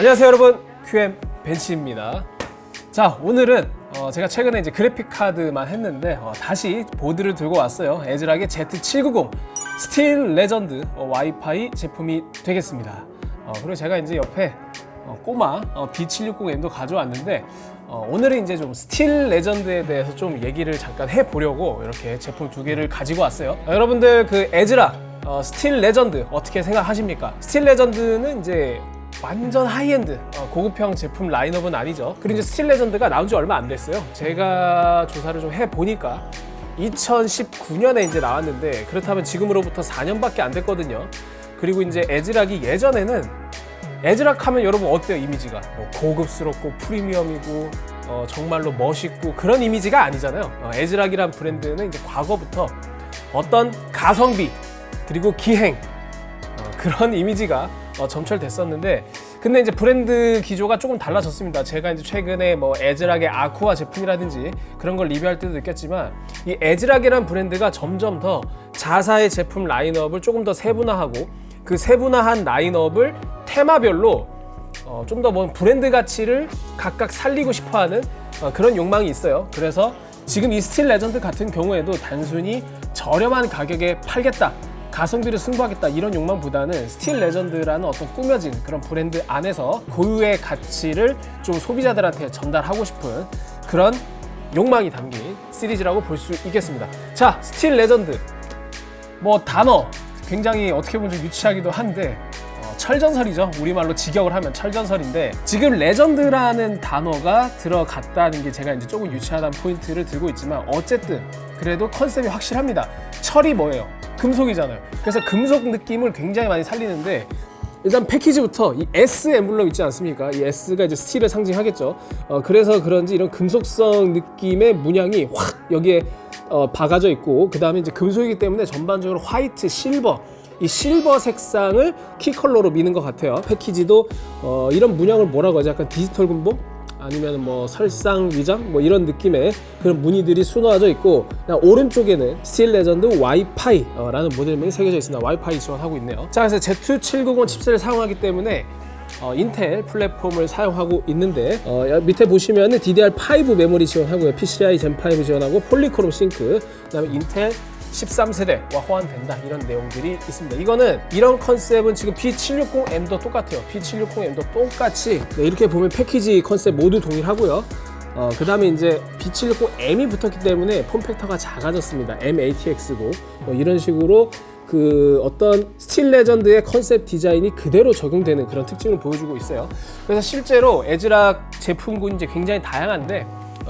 안녕하세요 여러분, QM 벤치입니다. 자, 오늘은 제가 최근에 이제 그래픽 카드만 했는데 다시 보드를 들고 왔어요. 에즈락의 Z790 스틸 레전드 와이파이 제품이 되겠습니다. 그리고 제가 이제 옆에 꼬마 B760M도 가져왔는데 오늘은 이제 좀 스틸 레전드에 대해서 좀 얘기를 잠깐 해보려고 이렇게 제품 두 개를 가지고 왔어요. 여러분들 그 에즈락 스틸 레전드 어떻게 생각하십니까? 스틸 레전드는 이제 완전 하이엔드 고급형 제품 라인업은 아니죠. 그리고 이제 스틸 레전드가 나온 지 얼마 안 됐어요. 제가 조사를 좀 해보니까 2019년에 이제 나왔는데 그렇다면 지금으로부터 4년밖에 안 됐거든요. 그리고 이제 에즈락이 예전에는 에즈락 하면 여러분 어때요? 이미지가 뭐 고급스럽고 프리미엄이고 정말로 멋있고 그런 이미지가 아니잖아요. 에즈락이란 브랜드는 이제 과거부터 어떤 가성비 그리고 기행 그런 이미지가 점철됐었는데, 근데 이제 브랜드 기조가 조금 달라졌습니다. 제가 이제 최근에 뭐 에즈락의 아쿠아 제품이라든지 그런 걸 리뷰할 때도 느꼈지만 이 에즈락이라는 브랜드가 점점 더 자사의 제품 라인업을 조금 더 세분화하고 그 세분화한 라인업을 테마별로 좀 더 뭐 브랜드 가치를 각각 살리고 싶어하는 그런 욕망이 있어요. 그래서 지금 이 스틸 레전드 같은 경우에도 단순히 저렴한 가격에 팔겠다, 가성비를 승부하겠다 이런 욕망보다는 스틸 레전드라는 어떤 꾸며진 그런 브랜드 안에서 고유의 가치를 좀 소비자들한테 전달하고 싶은 그런 욕망이 담긴 시리즈라고 볼 수 있겠습니다. 자, 스틸 레전드 뭐 단어 굉장히 어떻게 보면 좀 유치하기도 한데 철전설이죠. 우리말로 직역을 하면 철전설인데, 지금 레전드라는 단어가 들어갔다는 게 제가 이제 조금 유치하다는 포인트를 들고 있지만 어쨌든 그래도 컨셉이 확실합니다. 철이 뭐예요? 금속이잖아요. 그래서 금속 느낌을 굉장히 많이 살리는데, 일단 패키지부터 이 S 엠블럼 있지 않습니까? 이 S가 이제 스틸을 상징하겠죠. 그래서 그런지 이런 금속성 느낌의 문양이 확 여기에 박아져 있고, 그 다음에 이제 금속이기 때문에 전반적으로 화이트, 실버, 이 실버 색상을 키 컬러로 미는 것 같아요. 패키지도 이런 문양을 뭐라고 하죠? 약간 디지털 금속? 아니면 뭐 설상 위장? 뭐 이런 느낌의 그런 무늬들이 수놓아져 있고, 오른쪽에는 스틸 레전드 와이파이 라는 모델명이 새겨져 있습니다. 와이파이 지원하고 있네요. 자, 그래서 Z790 칩셋을 사용하기 때문에 인텔 플랫폼을 사용하고 있는데 밑에 보시면은 DDR5 메모리 지원하고요. PCI Gen5 지원하고 폴리크롬 싱크, 그다음에 인텔 13세대와 호환된다 이런 내용들이 있습니다. 이거는 이런 컨셉은 지금 B760M도 똑같아요. B760M도 똑같이 이렇게 보면 패키지 컨셉 모두 동일하고요. 그 다음에 이제 B760M이 붙었기 때문에 폼팩터가 작아졌습니다. M-ATX고 이런 식으로 그 어떤 스틸 레전드의 컨셉 디자인이 그대로 적용되는 그런 특징을 보여주고 있어요. 그래서 실제로 에즈락 제품군이 이제 굉장히 다양한데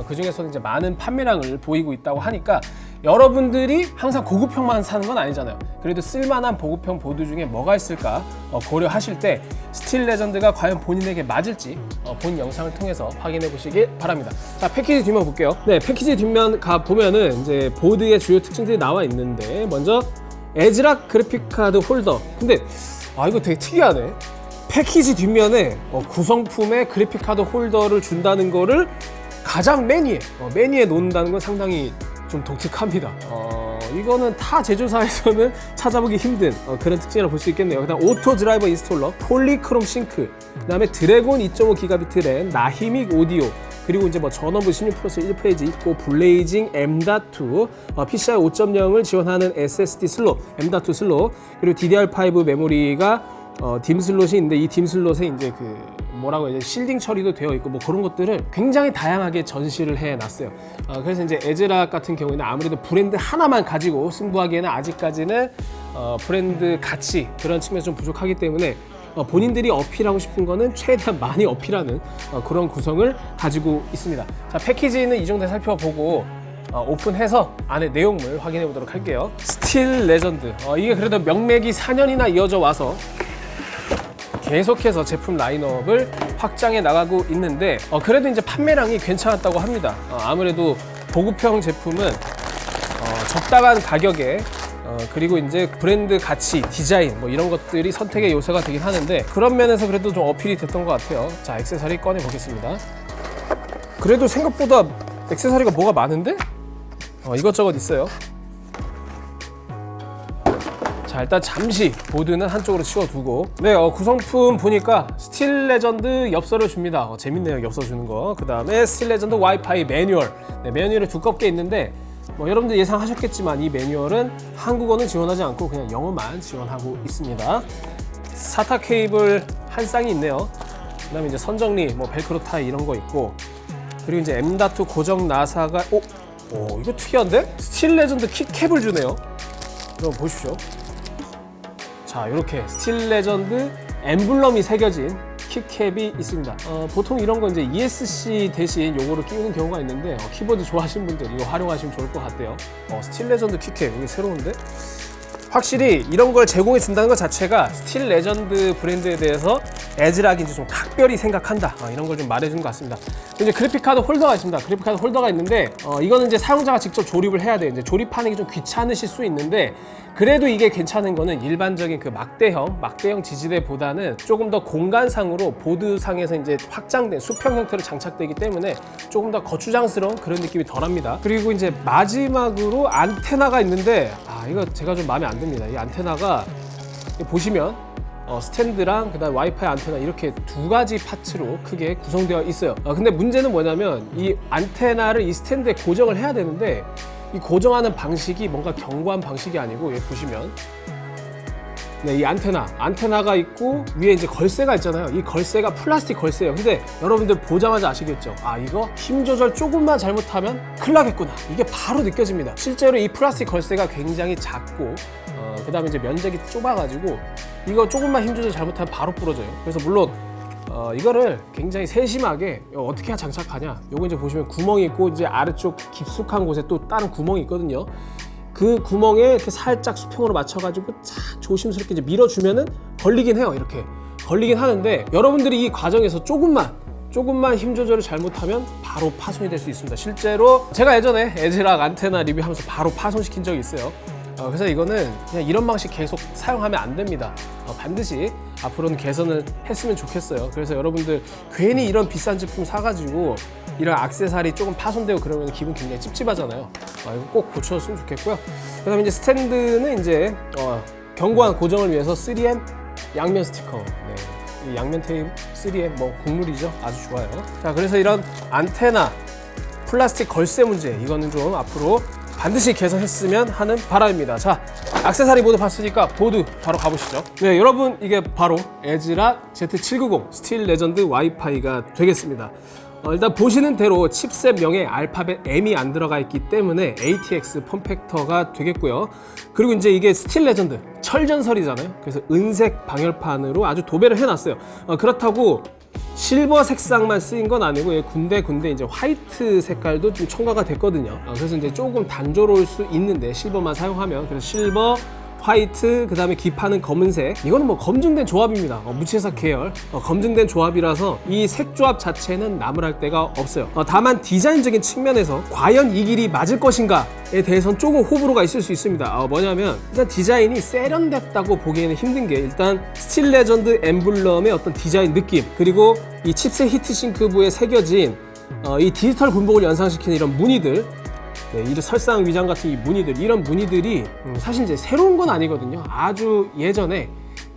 그 중에서는 이제 많은 판매량을 보이고 있다고 하니까 여러분들이 항상 고급형만 사는 건 아니잖아요. 그래도 쓸만한 보급형 보드 중에 뭐가 있을까 고려하실 때 스틸 레전드가 과연 본인에게 맞을지 본 영상을 통해서 확인해 보시길 바랍니다. 자, 패키지 뒷면 볼게요. 네, 패키지 뒷면 가 보면은 이제 보드의 주요 특징들이 나와 있는데, 먼저 에즈락 그래픽 카드 홀더. 근데 이거 되게 특이하네. 패키지 뒷면에 구성품에 그래픽 카드 홀더를 준다는 거를 가장 맨 위에 놓는다는 건 상당히 좀 독특합니다. 이거는 타 제조사에서는 찾아보기 힘든 그런 특징이라고 볼 수 있겠네요. 그다음 오토 드라이버 인스톨러, 폴리크롬 싱크, 그다음에 드래곤 2.5 기가비트 램, 나히믹 오디오, 그리고 이제 뭐 전원부 16 플러스 1페이지 있고, 블레이징 M.2, PCI 5.0을 지원하는 SSD 슬롯, M.2 슬롯, 그리고 DDR5 메모리가 딤 슬롯이 있는데 이 딤 슬롯에 이제 그 뭐라고 해야 되지? 실딩 처리도 되어 있고 뭐 그런 것들을 굉장히 다양하게 전시를 해 놨어요. 그래서 이제 에즈락 같은 경우에는 아무래도 브랜드 하나만 가지고 승부하기에는 아직까지는 브랜드 가치 그런 측면에서 좀 부족하기 때문에 본인들이 어필하고 싶은 거는 최대한 많이 어필하는 그런 구성을 가지고 있습니다. 자, 패키지는 이 정도 살펴보고 오픈해서 안에 내용물 확인해 보도록 할게요. 스틸 레전드, 이게 그래도 명맥이 4년이나 이어져 와서 계속해서 제품 라인업을 확장해 나가고 있는데 그래도 이제 판매량이 괜찮았다고 합니다. 아무래도 보급형 제품은 적당한 가격에 그리고 이제 브랜드 가치, 디자인 뭐 이런 것들이 선택의 요소가 되긴 하는데, 그런 면에서 그래도 좀 어필이 됐던 것 같아요. 자, 액세서리 꺼내 보겠습니다. 그래도 생각보다 액세서리가 뭐가 많은데? 이것저것 있어요. 자, 자, 일단 잠시 보드는 한쪽으로 치워두고, 네, 구성품 보니까 스틸 레전드 엽서를 줍니다. 재밌네요, 엽서 주는 거. 그 다음에 스틸 레전드 와이파이 매뉴얼. 네, 매뉴얼이 두껍게 있는데 여러분들 예상하셨겠지만 이 매뉴얼은 한국어는 지원하지 않고 그냥 영어만 지원하고 있습니다. 사타 케이블 한 쌍이 있네요. 그 다음에 이제 선정리, 벨크로 타이 이런 거 있고, 그리고 이제 M.2 고정 나사가, 이거 특이한데? 스틸 레전드 키캡을 주네요. 그럼 보십시오. 자, 이렇게 스틸 레전드 엠블럼이 새겨진 키캡이 있습니다. 보통 이런 건 이제 ESC 대신 요거를 끼우는 경우가 있는데, 키보드 좋아하시는 분들 이거 활용하시면 좋을 것 같아요. 스틸 레전드 키캡, 이게 새로운데? 확실히 이런 걸 제공해 준다는 것 자체가 스틸 레전드 브랜드에 대해서 에즈락이 이제 좀 각별히 생각한다, 이런 걸 좀 말해주는 것 같습니다. 이제 그래픽카드 홀더가 있습니다. 그래픽카드 홀더가 있는데 이거는 이제 사용자가 직접 조립을 해야 돼요. 이제 조립하는 게 좀 귀찮으실 수 있는데, 그래도 이게 괜찮은 거는 일반적인 그 막대형 지지대보다는 조금 더 공간상으로 보드상에서 이제 확장된 수평 형태로 장착되기 때문에 조금 더 거추장스러운 그런 느낌이 덜합니다. 그리고 이제 마지막으로 안테나가 있는데, 이거 제가 좀 마음에 안 듭니다. 이 안테나가 보시면 스탠드랑 그다음 와이파이 안테나 이렇게 두 가지 파츠로 크게 구성되어 있어요. 근데 문제는 뭐냐면 이 안테나를 이 스탠드에 고정을 해야 되는데, 이 고정하는 방식이 뭔가 견고한 방식이 아니고, 여기 보시면 네, 이 안테나가 있고 위에 이제 걸쇠가 있잖아요. 이 걸쇠가 플라스틱 걸쇠예요. 근데 여러분들 보자마자 아시겠죠? 이거 힘 조절 조금만 잘못하면 큰일 나겠구나, 이게 바로 느껴집니다. 실제로 이 플라스틱 걸쇠가 굉장히 작고, 그 다음에 이제 면적이 좁아가지고 이거 조금만 힘 조절 잘못하면 바로 부러져요. 그래서 물론 이거를 굉장히 세심하게 어떻게 장착하냐, 요거 이제 보시면 구멍이 있고, 이제 아래쪽 깊숙한 곳에 또 다른 구멍이 있거든요. 그 구멍에 이렇게 살짝 수평으로 맞춰가지고 쫙 조심스럽게 이제 밀어주면은 걸리긴 해요. 이렇게 걸리긴 하는데, 여러분들이 이 과정에서 조금만 힘 조절을 잘못하면 바로 파손이 될 수 있습니다. 실제로 제가 예전에 에즈락 안테나 리뷰하면서 바로 파손시킨 적이 있어요. 그래서 이거는 그냥 이런 방식 계속 사용하면 안 됩니다. 반드시 앞으로는 개선을 했으면 좋겠어요. 그래서 여러분들 괜히 이런 비싼 제품 사가지고 이런 액세서리 조금 파손되고 그러면 기분 굉장히 찝찝하잖아요. 이거 꼭 고쳐줬으면 좋겠고요. 그 다음에 이제 스탠드는 이제 견고한 고정을 위해서 3M 양면 스티커, 네, 이 양면 테이프 3M 국룰이죠. 아주 좋아요. 자, 그래서 이런 안테나, 플라스틱 걸쇠 문제, 이거는 좀 앞으로 반드시 개선했으면 하는 바람입니다. 자, 액세서리 모두 봤으니까 보드 바로 가보시죠. 네, 여러분, 이게 바로 에즈락 Z790 스틸 레전드 와이파이가 되겠습니다. 일단 보시는 대로 칩셋명에 알파벳 M이 안 들어가 있기 때문에 ATX 폼팩터가 되겠고요. 그리고 이제 이게 스틸 레전드 철전설이잖아요. 그래서 은색 방열판으로 아주 도배를 해놨어요. 그렇다고 실버 색상만 쓰인 건 아니고 군데 이제 화이트 색깔도 좀 첨가가 됐거든요. 그래서 이제 조금 단조로울 수 있는데, 실버만 사용하면. 그래서 실버, 화이트, 그 다음에 기판은 검은색. 이거는 검증된 조합입니다. 무채색 계열 검증된 조합이라서 이 색 조합 자체는 나무랄 데가 없어요. 다만 디자인적인 측면에서 과연 이 길이 맞을 것인가에 대해서는 조금 호불호가 있을 수 있습니다. 뭐냐면 일단 디자인이 세련됐다고 보기에는 힘든 게, 일단 스틸 레전드 엠블럼의 어떤 디자인 느낌, 그리고 이 칩셋 히트싱크부에 새겨진 이 디지털 군복을 연상시키는 이런 무늬들, 네, 이 설상 위장 같은 이 무늬들, 이런 무늬들이 사실 이제 새로운 건 아니거든요. 아주 예전에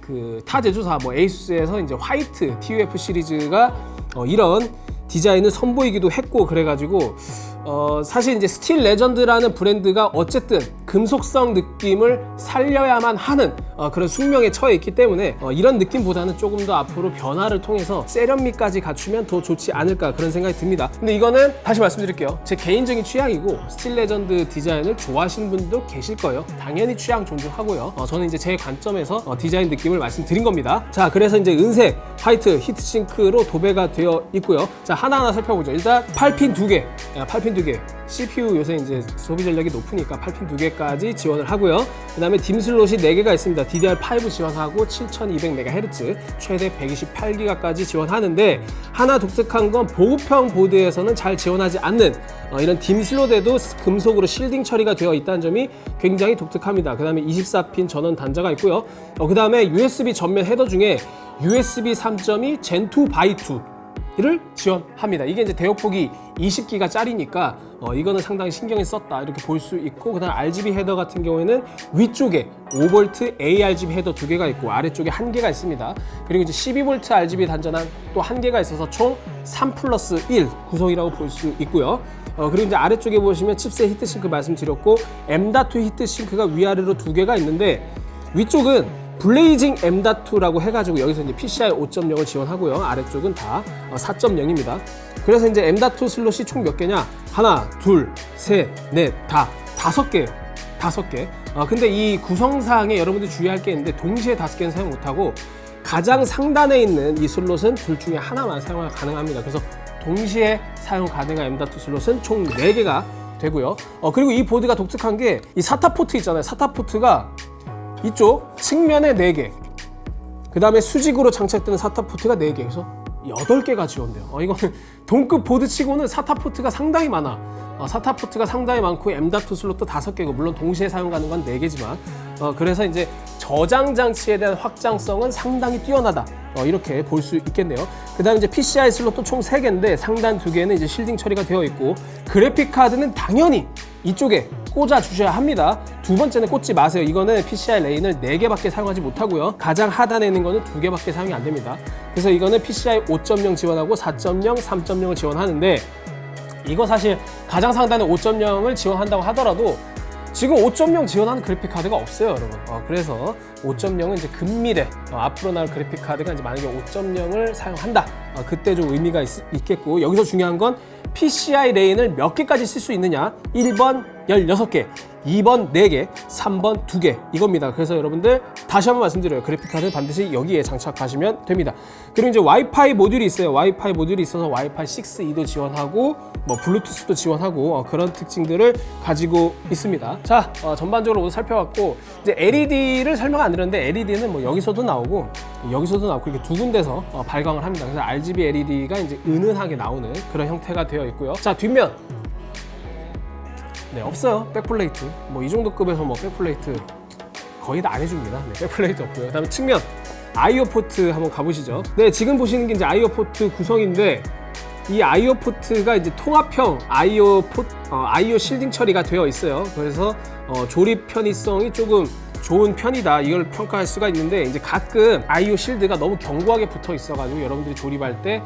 그 타 제조사 에이수스에서 이제 화이트 TUF 시리즈가 이런 디자인을 선보이기도 했고, 그래가지고 사실 이제 스틸 레전드라는 브랜드가 어쨌든 금속성 느낌을 살려야만 하는 그런 숙명에 처해 있기 때문에 이런 느낌보다는 조금 더 앞으로 변화를 통해서 세련미까지 갖추면 더 좋지 않을까, 그런 생각이 듭니다. 근데 이거는 다시 말씀드릴게요. 제 개인적인 취향이고, 스틸 레전드 디자인을 좋아하시는 분도 계실 거예요. 당연히 취향 존중하고요. 저는 이제 제 관점에서 디자인 느낌을 말씀드린 겁니다. 자, 그래서 이제 은색, 화이트, 히트싱크로 도배가 되어 있고요. 자, 하나하나 살펴보죠. 일단 8핀 2개, 8핀 2개. CPU 요새 이제 소비 전력이 높으니까 8핀 2개까지 지원을 하고요. 그 다음에 딤 슬롯이 4개가 있습니다. DDR5 지원하고 7200MHz, 최대 128GB까지 지원하는데, 하나 독특한 건 보급형 보드에서는 잘 지원하지 않는 이런 딤 슬롯에도 금속으로 실딩 처리가 되어 있다는 점이 굉장히 독특합니다. 그 다음에 24핀 전원 단자가 있고요. 그 다음에 USB 전면 헤더 중에 USB 3.2 Gen2 by 2, 를 지원합니다. 이게 이제 대역폭이 20기가짜리니까 이거는 상당히 신경이 썼다 이렇게 볼 수 있고, 그다음 RGB 헤더 같은 경우에는 위쪽에 5V ARGB 헤더 2개가 있고 아래쪽에 1개가 있습니다. 그리고 이제 12V RGB 단전한 또 1개가 있어서 총 3+1 구성이라고 볼 수 있고요. 그리고 이제 아래쪽에 보시면 칩셋 히트싱크 말씀드렸고, M.2 히트싱크가 위아래로 2개가 있는데, 위쪽은 블레이징 M.2라고 해가지고 여기서 이제 PCI 5.0을 지원하고요. 아래쪽은 다 4.0입니다. 그래서 이제 M.2 슬롯이 총 몇 개냐? 하나, 둘, 셋, 넷, 다섯 개. 근데 이 구성사항에 여러분들 주의할 게 있는데, 동시에 5개는 사용 못하고 가장 상단에 있는 이 슬롯은 둘 중에 하나만 사용 가능합니다. 그래서 동시에 사용 가능한 M.2 슬롯은 총 4개가 되고요. 그리고 이 보드가 독특한 게 이 SATA 포트 있잖아요. SATA 포트가 이쪽 측면에 4개, 그 다음에 수직으로 장착되는 SATA 포트가 4개, 그래서 8개가 지원돼요. 이거는 동급 보드 치고는 SATA 포트가 상당히 많아. SATA 포트가 상당히 많고 M.2 슬롯도 5개고, 물론 동시에 사용 가능한 건 4개지만 그래서 이제 저장 장치에 대한 확장성은 상당히 뛰어나다, 이렇게 볼 수 있겠네요. 그 다음에 이제 PCI 슬롯도 총 3개인데 상단 2개는 이제 실딩 처리가 되어 있고, 그래픽 카드는 당연히 이쪽에 꽂아 주셔야 합니다. 두 번째는 꽂지 마세요. 이거는 PCI 레인을 4개밖에 사용하지 못하고요. 가장 하단에 있는 거는 2개밖에 사용이 안 됩니다. 그래서 이거는 PCI 5.0 지원하고 4.0, 3.0을 지원하는데, 이거 사실 가장 상단에 5.0을 지원한다고 하더라도 지금 5.0 지원하는 그래픽 카드가 없어요, 여러분. 그래서 5.0은 이제 근미래 앞으로 나올 그래픽 카드가 이제 만약에 5.0을 사용한다, 그때 좀 의미가 있겠고, 여기서 중요한 건 PCI 레인을 몇 개까지 쓸 수 있느냐. 1번 16개, 2번 4개, 3번 2개, 이겁니다. 그래서 여러분들 다시 한번 말씀드려요. 그래픽카드 반드시 여기에 장착하시면 됩니다. 그리고 이제 와이파이 모듈이 있어요. 와이파이 모듈이 있어서 와이파이 6E도 지원하고 뭐 블루투스도 지원하고 그런 특징들을 가지고 있습니다. 자, 전반적으로 모두 살펴봤고, 이제 LED를 설명 안 드렸는데, LED는 뭐 여기서도 나오고 여기서도 나오고 이렇게 두 군데서 발광을 합니다. 그래서 RGB LED가 이제 은은하게 나오는 그런 형태가 되어 있고요. 자, 뒷면 없어요. 백플레이트 뭐 이 정도 급에서 뭐 백플레이트 거의 다 안 해줍니다. 백플레이트 없고요. 그다음에 측면 IO 포트 한번 가보시죠. 네, 지금 보시는 게 이제 IO 포트 구성인데, 이 IO 포트가 이제 통합형 IO 실딩 처리가 되어 있어요. 그래서 조립 편의성이 조금 좋은 편이다, 이걸 평가할 수가 있는데, 이제 가끔 IO 실드가 너무 견고하게 붙어 있어가지고 여러분들이 조립할 때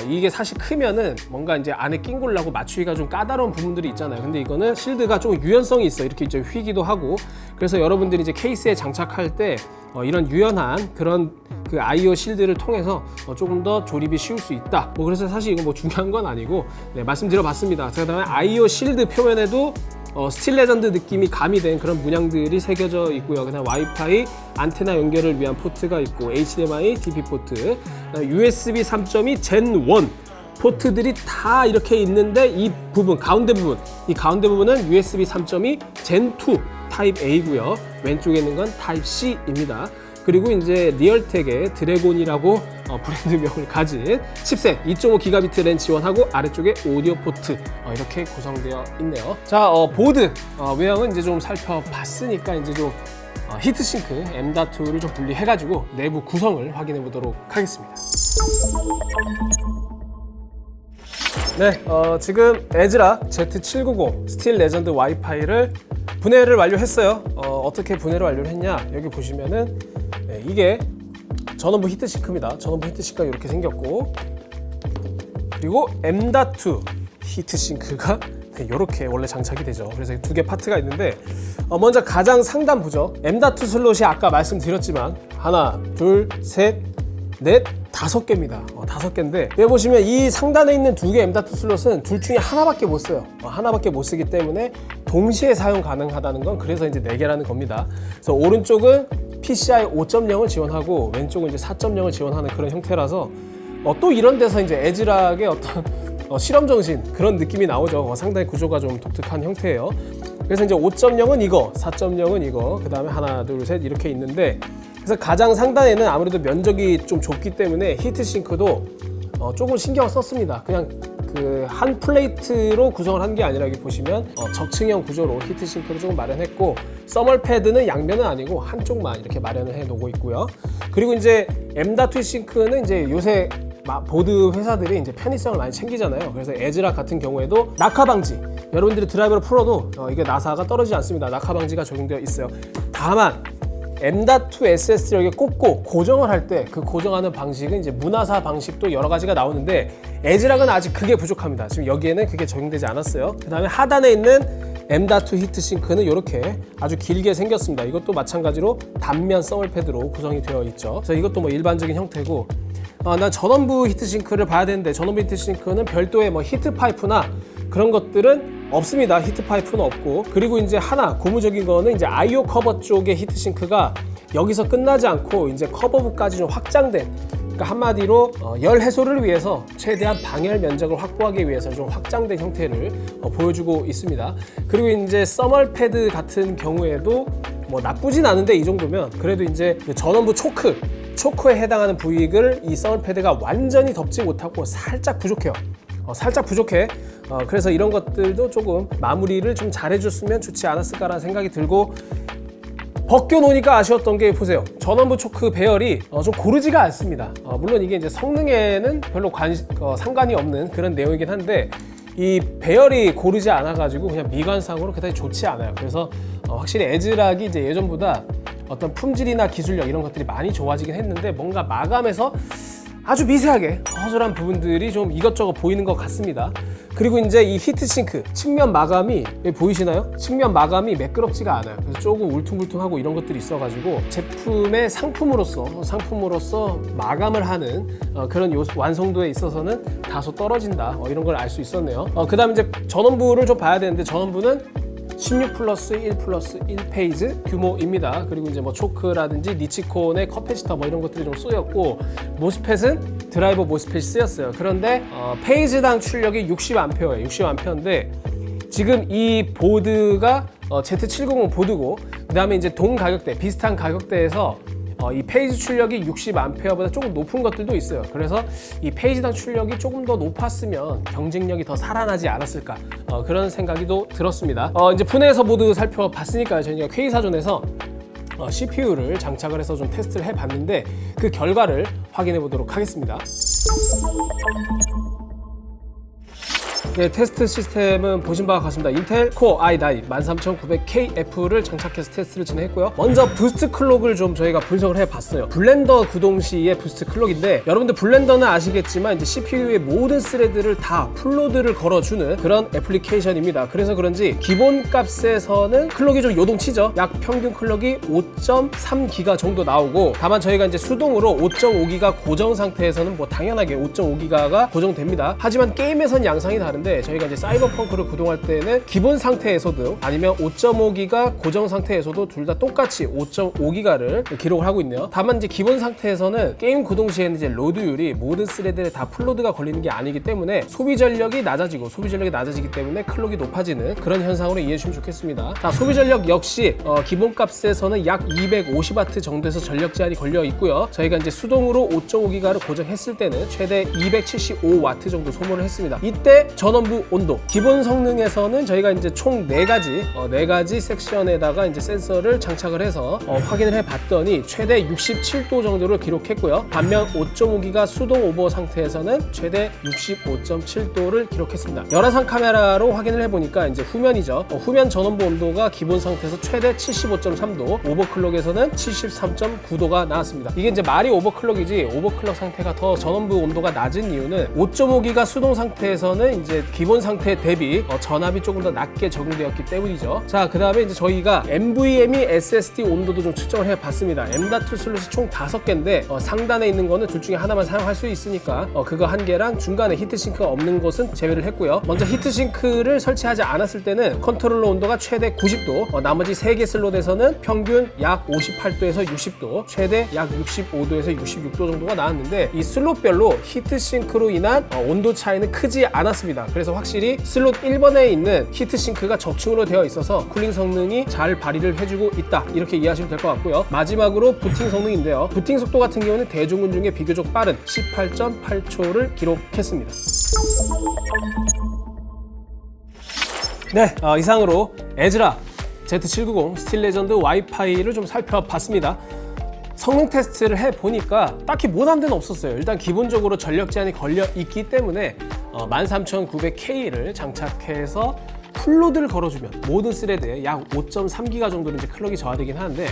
이게 사실 크면은 뭔가 이제 안에 낑굴라고 맞추기가 좀 까다로운 부분들이 있잖아요. 근데 이거는 실드가 조금 유연성이 있어. 이렇게 이제 휘기도 하고. 그래서 여러분들이 이제 케이스에 장착할 때 이런 유연한 그런 그 IO 실드를 통해서 조금 더 조립이 쉬울 수 있다. 그래서 사실 이거 뭐 중요한 건 아니고, 말씀드려봤습니다. 그다음에 IO 실드 표면에도 스틸 레전드 느낌이 가미된 그런 문양들이 새겨져 있고요. 그다음 와이파이 안테나 연결을 위한 포트가 있고, HDMI, DP 포트, USB 3.2 Gen 1 포트들이 다 이렇게 있는데, 이 가운데 부분은 USB 3.2 Gen 2 타입 A고요. 왼쪽에 있는 건 타입 C입니다. 그리고 이제 리얼텍의 드래곤이라고 브랜드명을 가진 칩셋 2.5GHz 랜 지원하고, 아래쪽에 오디오 포트 이렇게 구성되어 있네요. 자, 보드 외형은 이제 좀 살펴봤으니까 이제 좀 히트싱크 M.2를 좀 분리해가지고 내부 구성을 확인해 보도록 하겠습니다. 네, 지금 에즈락 Z790 스틸 레전드 와이파이를 분해를 완료했어요. 어떻게 분해를 완료를 했냐, 여기 보시면은 이게 전원부 히트싱크입니다. 전원부 히트싱크가 이렇게 생겼고, 그리고 M.2 히트싱크가 이렇게 원래 장착이 되죠. 그래서 두 개 파트가 있는데, 먼저 가장 상단부죠. M.2 슬롯이 아까 말씀드렸지만 하나, 둘, 셋, 넷, 5개입니다. 5개인데, 여기 보시면 이 상단에 있는 2개 M.2 슬롯은 둘 중에 하나밖에 못 써요. 하나밖에 못 쓰기 때문에 동시에 사용 가능하다는 건, 그래서 이제 4개라는 겁니다. 그래서 오른쪽은 PCI 5.0을 지원하고, 왼쪽은 이제 4.0을 지원하는 그런 형태라서 또 이런 데서 이제 에즈락의 어떤 실험 정신 그런 느낌이 나오죠. 상당히 구조가 좀 독특한 형태예요. 그래서 이제 5.0은 이거, 4.0은 이거, 그 다음에 하나, 둘, 셋 이렇게 있는데, 그래서 가장 상단에는 아무래도 면적이 좀 좁기 때문에 히트싱크도 조금 신경을 썼습니다. 그냥 그 한 플레이트로 구성을 한 게 아니라, 여기 보시면 적층형 구조로 히트싱크를 조금 마련했고, 서멀 패드는 양면은 아니고 한쪽만 이렇게 마련을 해 놓고 있고요. 그리고 이제 M.2 싱크는 이제 요새 보드 회사들이 이제 편의성을 많이 챙기잖아요. 그래서 에즈락 같은 경우에도 낙하 방지, 여러분들이 드라이버를 풀어도 이게 나사가 떨어지지 않습니다. 낙하 방지가 적용되어 있어요. 다만 M.2 SS를 여기 꽂고 고정을 할 때 그 고정하는 방식은 이제 문화사 방식도 여러 가지가 나오는데 에즈락은 아직 그게 부족합니다. 지금 여기에는 그게 적용되지 않았어요. 그 다음에 하단에 있는 M.2 히트싱크는 이렇게 아주 길게 생겼습니다. 이것도 마찬가지로 단면 서멀 패드로 구성이 되어 있죠. 그래서 이것도 뭐 일반적인 형태고, 난 전원부 히트싱크를 봐야 되는데 전원부 히트싱크는 별도의 뭐 히트 파이프나 그런 것들은 없습니다. 히트 파이프는 없고, 그리고 이제 하나 고무적인 거는 이제 IO 커버 쪽의 히트싱크가 여기서 끝나지 않고 이제 커버부까지 좀 확장된, 그러니까 한마디로 열 해소를 위해서 최대한 방열 면적을 확보하기 위해서 좀 확장된 형태를 보여주고 있습니다. 그리고 이제 서멀 패드 같은 경우에도 뭐 나쁘진 않은데 이 정도면 그래도 이제 전원부 초크에 해당하는 부위를 이 서멀 패드가 완전히 덮지 못하고 살짝 부족해요. 살짝 부족해. 그래서 이런 것들도 조금 마무리를 좀 잘해줬으면 좋지 않았을까라는 생각이 들고, 벗겨놓으니까 아쉬웠던 게 보세요. 전원부 초크 배열이 좀 고르지가 않습니다. 물론 이게 이제 성능에는 별로 상관이 없는 그런 내용이긴 한데 이 배열이 고르지 않아가지고 그냥 미관상으로 그다지 좋지 않아요. 그래서 확실히 에즈락이 이제 예전보다 어떤 품질이나 기술력 이런 것들이 많이 좋아지긴 했는데 뭔가 마감에서 아주 미세하게 허술한 부분들이 좀 이것저것 보이는 것 같습니다. 그리고 이제 이 히트싱크 측면 마감이 보이시나요? 측면 마감이 매끄럽지가 않아요. 그래서 조금 울퉁불퉁하고 이런 것들이 있어가지고 제품의 상품으로서 마감을 하는 그런 완성도에 있어서는 다소 떨어진다, 이런 걸 알 수 있었네요. 그 다음에 이제 전원부를 좀 봐야 되는데 전원부는 16+1+1 페이지 규모입니다. 그리고 이제 뭐 초크라든지 니치콘의 커패시터 뭐 이런 것들이 좀 쓰였고, 모스펫은 드라이버 모스펫이 쓰였어요. 그런데 페이지당 출력이 60A예요. 60A인데 지금 이 보드가 Z700 보드고, 그 다음에 이제 동 가격대, 비슷한 가격대에서 이 페이지 출력이 60A보다 조금 높은 것들도 있어요. 그래서 이 페이지당 출력이 조금 더 높았으면 경쟁력이 더 살아나지 않았을까, 그런 생각이 또 들었습니다. 이제 분해해서 모두 살펴봤으니까요. 저희가 K사전에서 CPU를 장착을 해서 좀 테스트를 해봤는데 그 결과를 확인해 보도록 하겠습니다. 네, 테스트 시스템은 보신 바와 같습니다. 인텔 코어 i9 13900KF를 장착해서 테스트를 진행했고요. 먼저 부스트 클록을 좀 저희가 분석을 해봤어요. 블렌더 구동 시의 부스트 클록인데, 여러분들 블렌더는 아시겠지만 이제 CPU의 모든 스레드를 다 풀로드를 걸어주는 그런 애플리케이션입니다. 그래서 그런지 기본 값에서는 클록이 좀 요동치죠. 약 평균 클록이 5.3기가 정도 나오고, 다만 저희가 이제 수동으로 5.5기가 고정 상태에서는 뭐 당연하게 5.5기가가 고정됩니다. 하지만 게임에선 양상이 다른데 저희가 이제 사이버펑크를 구동할 때는 기본 상태에서도 아니면 5.5기가 고정 상태에서도 둘 다 똑같이 5.5기가를 기록을 하고 있네요. 다만 이제 기본 상태에서는 게임 구동 시에는 이제 로드율이 모든 스레드에 다 풀로드가 걸리는 게 아니기 때문에 소비 전력이 낮아지기 때문에 클록이 높아지는 그런 현상으로 이해해 주시면 좋겠습니다. 자, 소비 전력 역시 기본 값에서는 약 250W 정도에서 전력 제한이 걸려 있고요. 저희가 이제 수동으로 5.5기가를 고정했을 때는 최대 275W 정도 소모를 했습니다. 이때 전원부 온도, 기본 성능에서는 저희가 이제 총 4가지 섹션에다가 이제 센서를 장착을 해서 확인을 해봤더니 최대 67도 정도를 기록했고요. 반면 5.5기가 수동 오버 상태에서는 최대 65.7도를 기록했습니다. 열화상 카메라로 확인을 해보니까 이제 후면이죠. 후면 전원부 온도가 기본 상태에서 최대 75.3도, 오버클럭에서는 73.9도가 나왔습니다. 이게 이제 말이 오버클럭이지 오버클럭 상태가 더 전원부 온도가 낮은 이유는 5.5기가 수동 상태에서는 이제 기본 상태 대비 전압이 조금 더 낮게 적용되었기 때문이죠. 자, 그 다음에 이제 저희가 NVMe SSD 온도도 좀 측정을 해봤습니다. M.2 슬롯이 총 5개인데 상단에 있는 거는 둘 중에 하나만 사용할 수 있으니까 그거 한 개랑 중간에 히트싱크가 없는 것은 제외를 했고요. 먼저 히트싱크를 설치하지 않았을 때는 컨트롤러 온도가 최대 90도, 나머지 3개 슬롯에서는 평균 약 58도에서 60도, 최대 약 65도에서 66도 정도가 나왔는데 이 슬롯별로 히트싱크로 인한 온도 차이는 크지 않았습니다. 그래서 확실히 슬롯 1번에 있는 히트싱크가 적층으로 되어 있어서 쿨링 성능이 잘 발휘를 해주고 있다, 이렇게 이해하시면 될 것 같고요. 마지막으로 부팅 성능인데요. 부팅 속도 같은 경우는 대중군 중에 비교적 빠른 18.8초를 기록했습니다. 네, 이상으로 에즈락 Z790 스틸 레전드 와이파이를 좀 살펴봤습니다. 성능 테스트를 해보니까 딱히 못한 데는 없었어요. 일단 기본적으로 전력 제한이 걸려 있기 때문에 13900K를 장착해서 풀로드를 걸어주면 모든 스레드에 약 5.3기가 정도는 이제 클럭이 저하되긴 하는데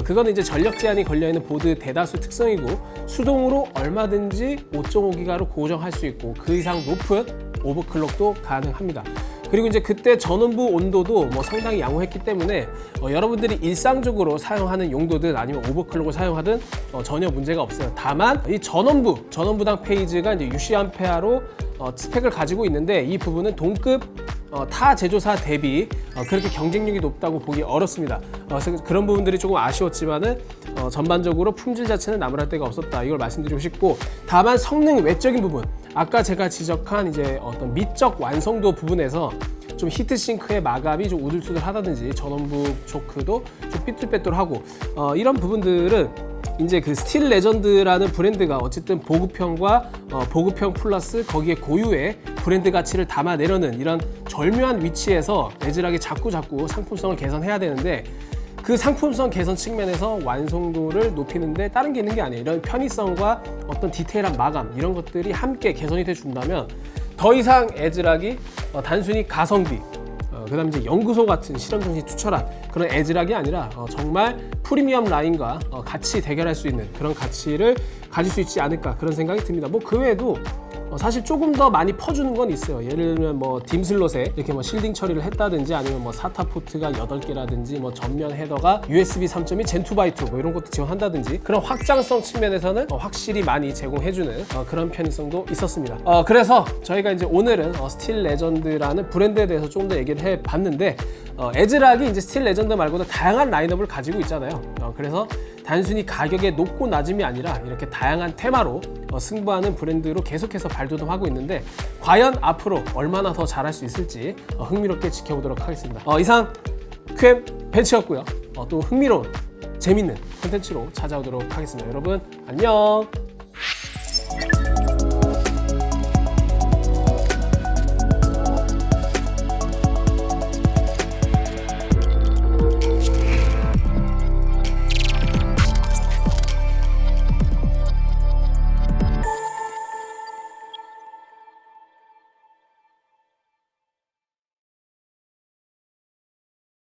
그거는 이제 전력 제한이 걸려있는 보드 대다수 특성이고 수동으로 얼마든지 5.5기가로 고정할 수 있고 그 이상 높은 오버클럭도 가능합니다. 그리고 이제 그때 전원부 온도도 뭐 상당히 양호했기 때문에 여러분들이 일상적으로 사용하는 용도든 아니면 오버클럭을 사용하든 전혀 문제가 없어요. 다만 이 전원부당 페이지가 이제 60A로 스펙을 가지고 있는데 이 부분은 동급 타 제조사 대비 그렇게 경쟁력이 높다고 보기 어렵습니다. 그래서 그런 부분들이 조금 아쉬웠지만은 전반적으로 품질 자체는 나무랄 데가 없었다. 이걸 말씀드리고 싶고, 다만 성능 외적인 부분, 아까 제가 지적한 이제 어떤 미적 완성도 부분에서 좀 히트싱크의 마감이 좀 우들투들하다든지 전원부 초크도 좀 삐뚤빼뚤하고 이런 부분들은 이제 그 스틸 레전드라는 브랜드가 어쨌든 보급형과 보급형 플러스 거기에 고유의 브랜드 가치를 담아내려는 이런 절묘한 위치에서 애즐하게 자꾸 상품성을 개선해야 되는데, 그 상품성 개선 측면에서 완성도를 높이는데 다른 게 있는 게 아니에요. 이런 편의성과 어떤 디테일한 마감 이런 것들이 함께 개선이 돼 준다면 더 이상 애즐하기 단순히 가성비 그 다음에 이제 연구소 같은 실험 정신이 투철한 그런 애즐하기 아니라 정말 프리미엄 라인과 같이 대결할 수 있는 그런 가치를 가질 수 있지 않을까, 그런 생각이 듭니다. 뭐 그 외에도 사실 조금 더 많이 퍼주는 건 있어요. 예를 들면 뭐 딤슬롯에 이렇게 뭐 실딩 처리를 했다든지, 아니면 뭐 SATA 포트가 8개라든지, 뭐 전면 헤더가 USB 3.2 Gen2x2 뭐 이런 것도 지원한다든지, 그런 확장성 측면에서는 확실히 많이 제공해주는 그런 편의성도 있었습니다. 그래서 저희가 이제 오늘은 스틸 레전드라는 브랜드에 대해서 조금 더 얘기를 해봤는데, 애즐하기 이제 스틸 레전드 말고도 다양한 라인업을 가지고 있잖아요. 그래서 단순히 가격의 높고 낮음이 아니라 이렇게 다양한 테마로 승부하는 브랜드로 계속해서 발돋움하고 있는데, 과연 앞으로 얼마나 더 잘할 수 있을지 흥미롭게 지켜보도록 하겠습니다. 이상 QM 벤치였고요. 또 흥미로운 재밌는 콘텐츠로 찾아오도록 하겠습니다. 여러분 안녕.